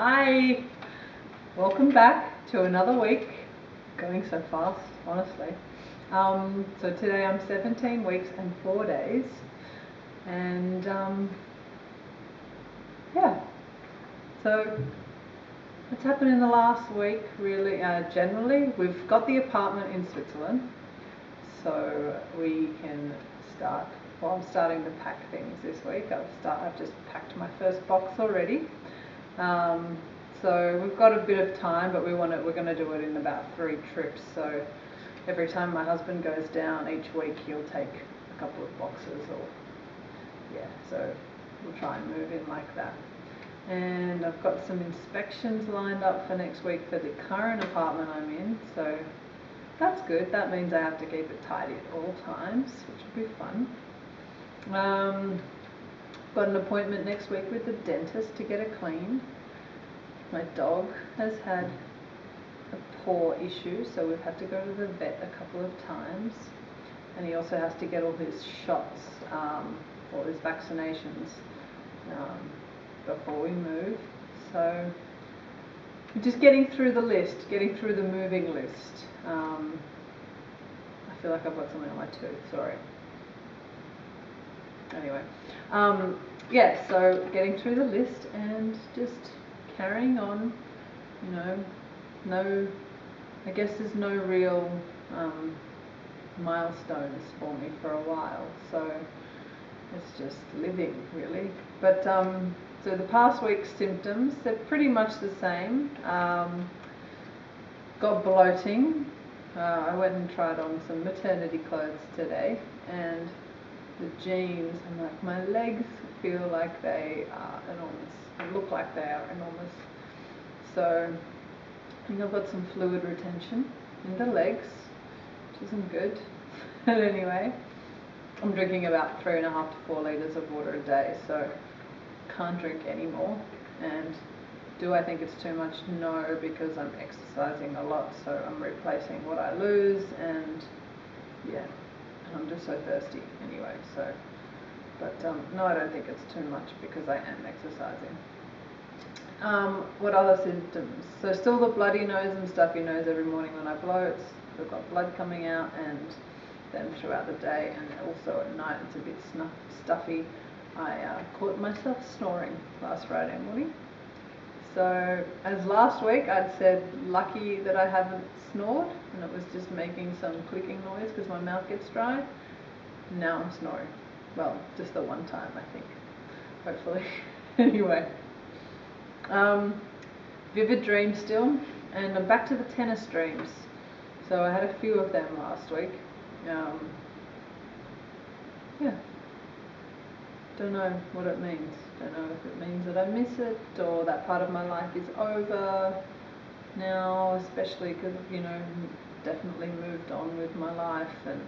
Hi, welcome back to another week. Going so fast, honestly. So today I'm 17 weeks and 4 days, and yeah. So what's happened in the last week? Really, generally, we've got the apartment in Switzerland, so we can start. Well, I'm starting to pack things this week. I've just packed my first box already. So we've got a bit of time, but we're going to do it in about 3 trips. So every time my husband goes down each week, he'll take a couple of boxes, or yeah. So we'll try and move in like that. And I've got some inspections lined up for next week for the current apartment I'm in. So that's good. That means I have to keep it tidy at all times, which will be fun. Got an appointment next week with the dentist to get it cleaned. My dog has had a paw issue, so we've had to go to the vet a couple of times, and he also has to get all his shots, all his vaccinations before we move. So we're just getting through the list, getting through the moving list. I feel like I've got something on my tooth, sorry. Anyway, yeah, so getting through the list and just carrying on, I guess there's no real milestones for me for a while, so it's just living really. But so the past week's symptoms, they're pretty much the same. Got bloating. I went and tried on some maternity clothes today, and the jeans, I'm like, my legs feel like they are enormous. They look like they are enormous. So I think I've got some fluid retention in the legs, which isn't good. But anyway, I'm drinking about 3.5 to 4 litres of water a day, so can't drink anymore. And do I think it's too much? No, because I'm exercising a lot, so I'm replacing what I lose, and yeah, I'm just so thirsty anyway. So, but no, I don't think it's too much because I am exercising. What other symptoms? So still the bloody nose and stuffy nose every morning when I blow. I've got blood coming out, and then throughout the day, and also at night it's a bit stuffy. I caught myself snoring last Friday morning. So as last week I'd said, lucky that I haven't snored and it was just making some clicking noise because my mouth gets dry. Now I'm snoring. Well, just the one time, I think, hopefully. Anyway, vivid dreams still, and I'm back to the tennis dreams. So I had a few of them last week. Yeah, don't know what it means. Don't know if it means that I miss it or that part of my life is over now, especially because, definitely moved on with my life, and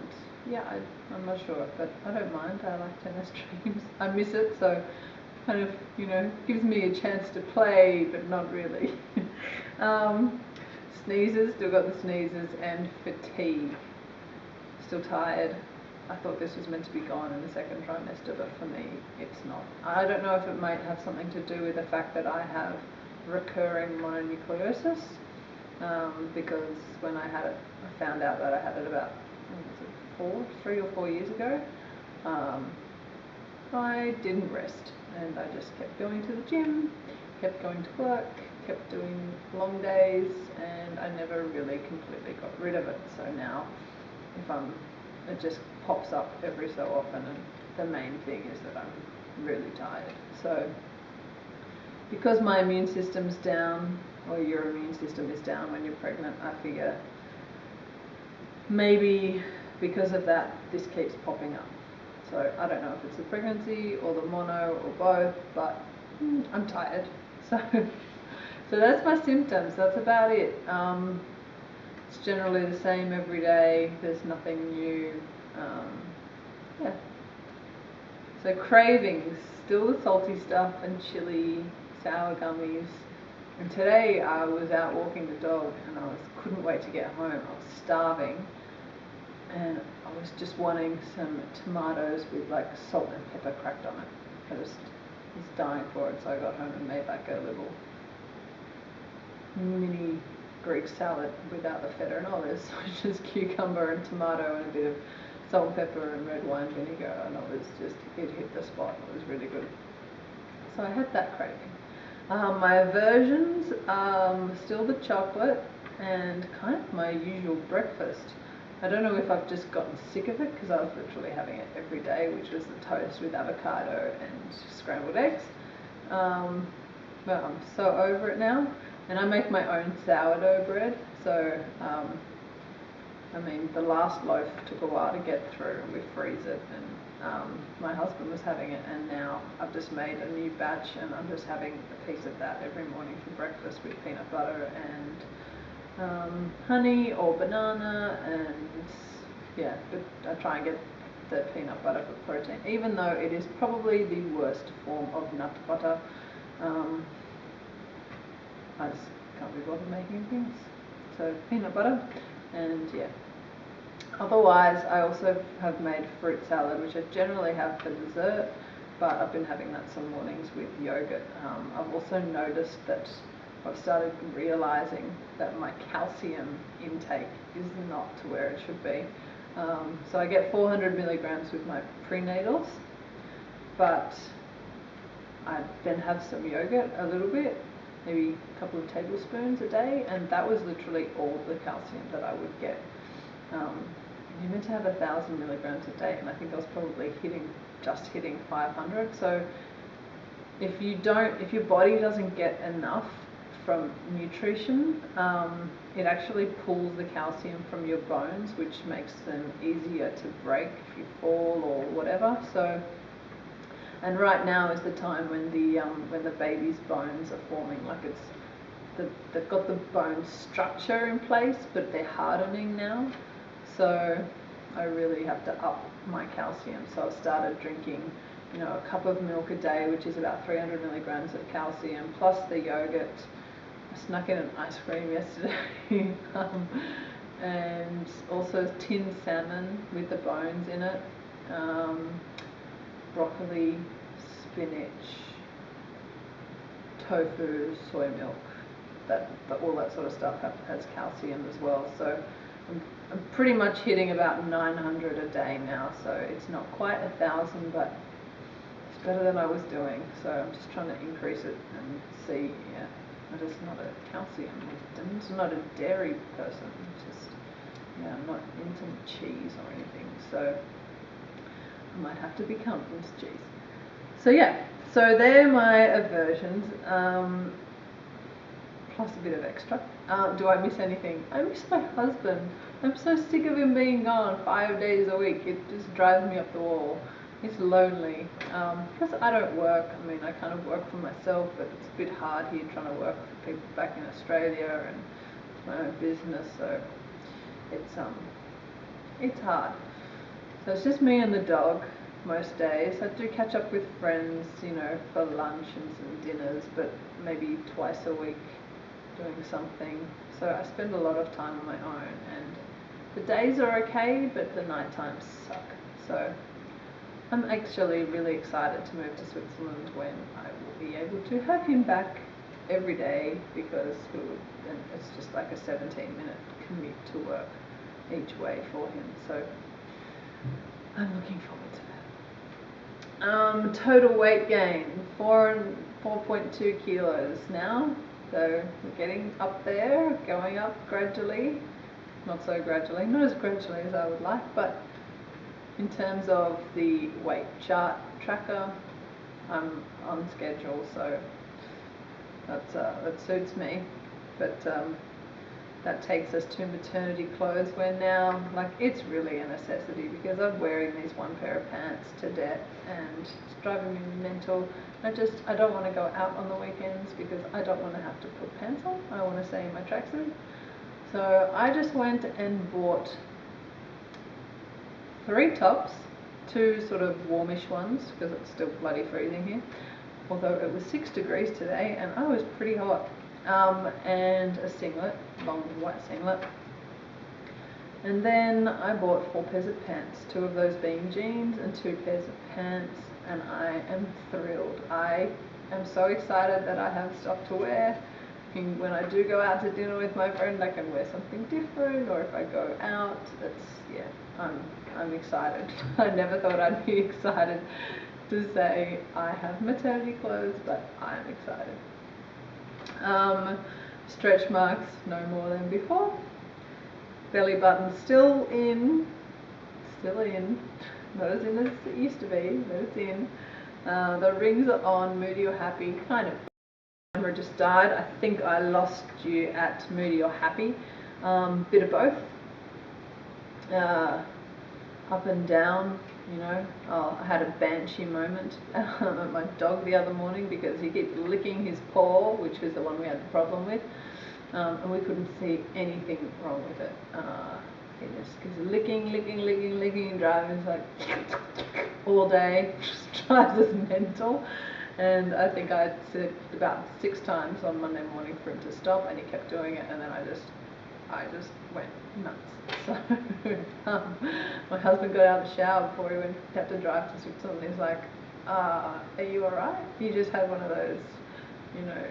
yeah, I'm not sure, but I don't mind. I like tennis dreams. I miss it, so kind of, gives me a chance to play, but not really. Sneezes, still got the sneezes, and fatigue. Still tired. I thought this was meant to be gone in the second trimester, but for me, it's not. I don't know if it might have something to do with the fact that I have recurring mononucleosis, because when I had it, I found out that I had it about 3 or 4 years ago. I didn't rest, and I just kept going to the gym, kept going to work, kept doing long days, and I never really completely got rid of it. So now, it just pops up every so often, and the main thing is that I'm really tired. So because my immune system's down, or your immune system is down when you're pregnant, I figure maybe because of that this keeps popping up. So I don't know if it's the pregnancy or the mono or both, but I'm tired. So that's my symptoms. That's about it. It's generally the same every day. There's nothing new. Yeah. So cravings, still the salty stuff and chili, sour gummies. And today I was out walking the dog, and couldn't wait to get home. I was starving, and I was just wanting some tomatoes with like salt and pepper cracked on it. I just was dying for it, so I got home and made like a little mini Greek salad without the feta and olives, which is cucumber and tomato and a bit of salt and pepper and red wine vinegar, and it hit the spot. It was really good. So I had that craving. My aversions, still the chocolate and kind of my usual breakfast. I don't know if I've just gotten sick of it because I was literally having it every day, which was the toast with avocado and scrambled eggs. But I'm so over it now. And I make my own sourdough bread, so I mean, the last loaf took a while to get through, and we freeze it, and my husband was having it, and now I've just made a new batch, and I'm just having a piece of that every morning for breakfast with peanut butter and honey or banana, and yeah, but I try and get the peanut butter for protein, even though it is probably the worst form of nut butter. I just can't be bothered making things. So peanut butter, and yeah. Otherwise, I also have made fruit salad, which I generally have for dessert, but I've been having that some mornings with yogurt. I've also noticed that I've started realizing that my calcium intake is not to where it should be. So I get 400 milligrams with my prenatals, but I then have some yogurt, a little bit, maybe a couple of tablespoons a day, and that was literally all the calcium that I would get. You're meant to have 1,000 milligrams a day, and I think I was probably just hitting 500. So if your body doesn't get enough from nutrition, it actually pulls the calcium from your bones, which makes them easier to break if you fall or whatever. So, and right now is the time when the baby's bones are forming, like they've got the bone structure in place, but they're hardening now. So I really have to up my calcium. So I've started drinking, a cup of milk a day, which is about 300 milligrams of calcium, plus the yogurt. I snuck in an ice cream yesterday, and also tinned salmon with the bones in it, broccoli, spinach, tofu, soy milk. All that sort of stuff has calcium as well. So I'm pretty much hitting about 900 a day now. So it's not quite 1,000, but it's better than I was doing. So I'm just trying to increase it and see. Yeah, I'm just not a calcium. I'm just not a dairy person. I'm not into cheese or anything. So I might have to become into cheese. So yeah, so they're my aversions. Plus a bit of extra. Do I miss anything? I miss my husband. I'm so sick of him being gone 5 days a week. It just drives me up the wall. It's lonely. Plus I don't work. I mean, I kind of work for myself, but it's a bit hard here trying to work for people back in Australia, and it's my own business, so it's hard. So it's just me and the dog most days. I do catch up with friends, for lunch and some dinners, but maybe twice a week doing something. So I spend a lot of time on my own, and the days are okay, but the night times suck. So I'm actually really excited to move to Switzerland when I will be able to have him back every day, because then it's just like a 17-minute commute to work each way for him. So I'm looking forward to that. Total weight gain, 4.2 kilos now. So we're getting up there, going up gradually. Not so gradually, not as gradually as I would like, but in terms of the weight chart tracker, I'm on schedule, so that suits me. But that takes us to maternity clothes, where now, it's really a necessity, because I'm wearing these one pair of pants to death, and it's driving me mental. I don't want to go out on the weekends, because I don't want to have to put pants on. I want to stay in my tracksuit. So I just went and bought 3 tops, 2 sort of warmish ones, because it's still bloody freezing here, although it was 6 degrees today and I was pretty hot, and a singlet, long white singlet. And then I bought 4 pairs of pants, 2 of those being jeans and 2 pairs of pants, and I am thrilled. I am so excited that I have stuff to wear. when I do go out to dinner with my friend, I can wear something different, or if I go out, I'm excited. I never thought I'd be excited to say I have maternity clothes, but I'm excited. Stretch marks no more than before. Belly button still in, not as in as it used to be, but it's in. The rings are on, moody or happy, kind of. Camera just died. I think I lost you at moody or happy. Bit of both. Up and down, you know. I had a banshee moment at my dog the other morning because he kept licking his paw, which was the one we had the problem with, and we couldn't see anything wrong with it. He just keeps licking, and driving like all day, just drives us mental. And I think I said about 6 times on Monday morning for him to stop, and he kept doing it, and then I just went nuts. So my husband got out of the shower before he had to drive to Switzerland. He's like, are you alright? He just had one of those, you know,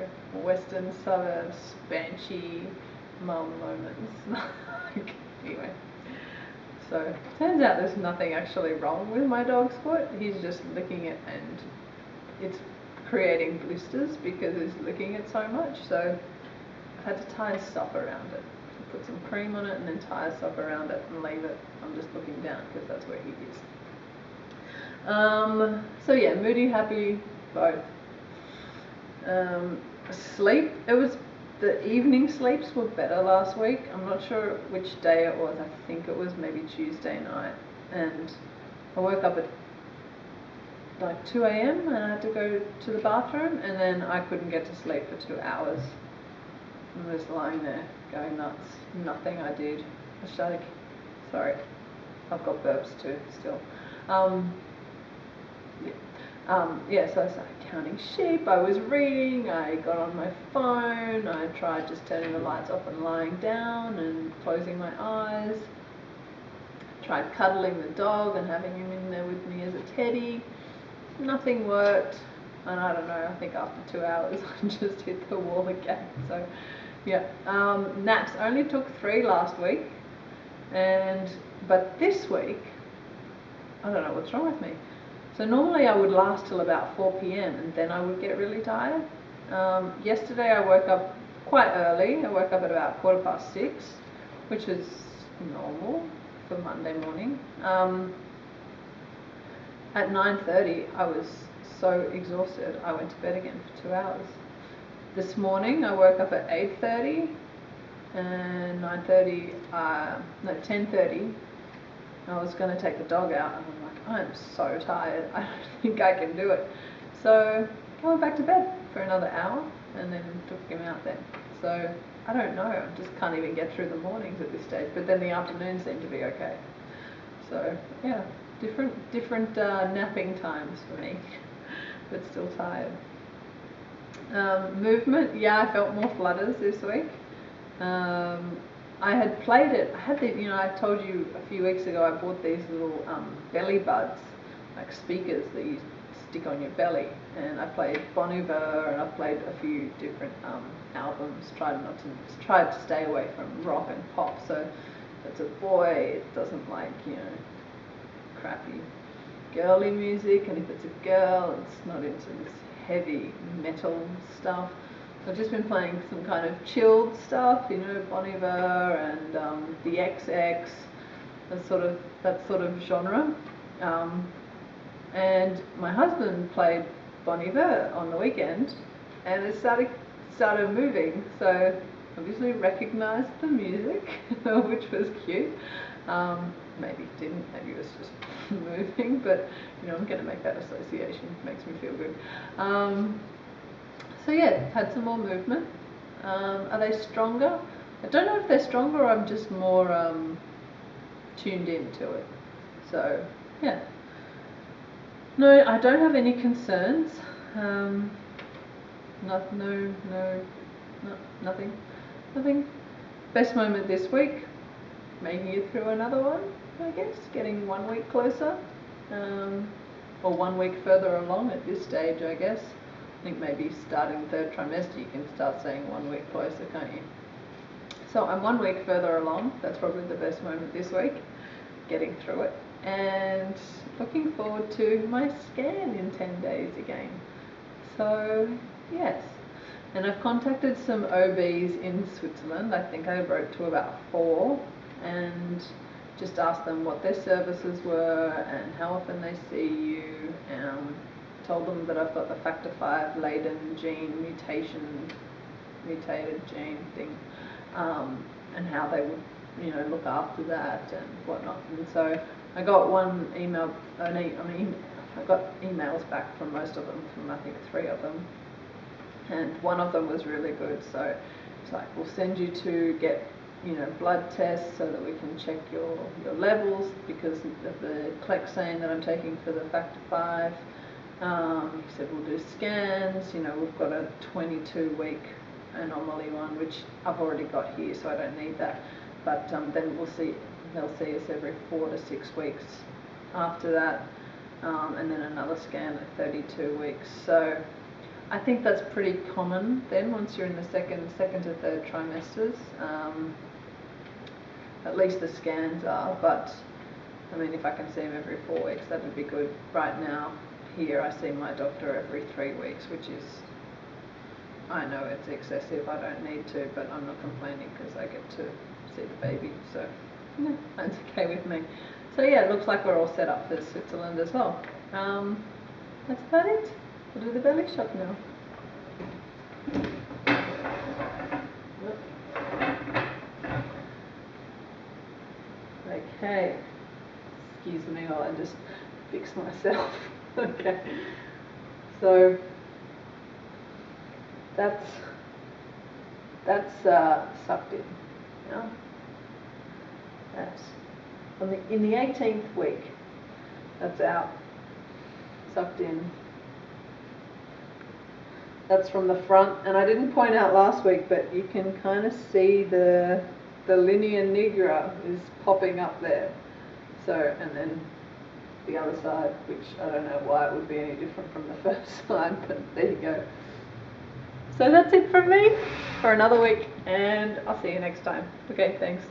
western suburbs banshee mum moments. Anyway, so turns out there's nothing actually wrong with my dog's foot. He's just licking it, and it's creating blisters because he's licking it so much. So I had to tie a sock around it. Put some cream on it and then tie a sock around it and leave it. I'm just looking down because that's where he is. So yeah, moody, happy, both. Sleep, the evening sleeps were better last week. I'm not sure which day it was. I think it was maybe Tuesday night, and I woke up at like 2 a.m. and I had to go to the bathroom, and then I couldn't get to sleep for 2 hours. I was lying there going nuts. Nothing I did. Sorry, I've got burps too still. So I started counting sheep, I was reading, I got on my phone, I tried just turning the lights off and lying down and closing my eyes. Tried cuddling the dog and having him in there with me as a teddy. Nothing worked, and I don't know, I think after 2 hours I just hit the wall again. So yeah, naps only took 3 last week, but this week, I don't know what's wrong with me. So normally I would last till about 4 p.m. and then I would get really tired. Yesterday I woke up quite early. I woke up at about 6:15, which is normal for Monday morning. At 9:30 I was so exhausted I went to bed again for 2 hours. This morning I woke up at 8:30 and 10:30 I was going to take the dog out, and I'm like, I'm so tired, I don't think I can do it. So I went back to bed for another hour and then took him out then. So I don't know, I just can't even get through the mornings at this stage, but then the afternoons seem to be okay. So yeah, different napping times for me, but still tired. Movement, yeah, I felt more flutters this week. I had played it. I told you a few weeks ago I bought these little belly buds, like speakers that you stick on your belly. And I played Bon Iver, and I played a few different albums. Tried to stay away from rock and pop. So if it's a boy, it doesn't like crappy girly music, and if it's a girl, it's not into this heavy metal stuff. I've just been playing some kind of chilled stuff, Bon Iver and the XX, that sort of genre. And my husband played Bon Iver on the weekend, and it started moving. So obviously recognised the music, which was cute. Maybe it didn't. Maybe it was just moving, but I'm going to make that association. It makes me feel good. So yeah, had some more movement. Are they stronger? I don't know if they're stronger, or I'm just more tuned into it. So yeah. No, I don't have any concerns. Nothing. Best moment this week, making it through another one, I guess. Getting 1 week closer, or 1 week further along at this stage, I guess. I think maybe starting third trimester you can start seeing 1 week closer, can't you? So I'm 1 week further along. That's probably the best moment this week, getting through it, and looking forward to my scan in 10 days again. So yes, and I've contacted some OBs in Switzerland. I think I wrote to about 4 and just asked them what their services were and how often they see you. Told them that I've got the factor V Leiden gene mutated gene thing, and how they would, you know, look after that and whatnot. And so I got one email, I got emails back from most of them, from I think 3 of them, and one of them was really good. So it's like, we'll send you to get, you know, blood tests so that we can check your levels because of the Clexane that I'm taking for the factor V. He said we'll do scans, you know, we've got a 22-week anomaly one, which I've already got here, so I don't need that. But then they'll see us every 4 to 6 weeks after that, and then another scan at 32 weeks. So I think that's pretty common then once you're in the second to third trimesters. At least the scans are, but I mean, if I can see him every 4 weeks, that would be good. Right now, here I see my doctor every 3 weeks, which is, I know it's excessive, I don't need to, but I'm not complaining because I get to see the baby, so no, that's okay with me. So yeah, it looks like we're all set up for Switzerland as well. That's about it. We'll do the belly shot now. Okay, excuse me while I just fix myself. Okay, so that's sucked in. Yeah, that's in the 18th week. That's out, sucked in. That's from the front, and I didn't point out last week, but you can kind of see the linea nigra is popping up there. So, and then the other side, which I don't know why it would be any different from the first side, but there you go. So that's it from me for another week, and I'll see you next time. Okay, thanks.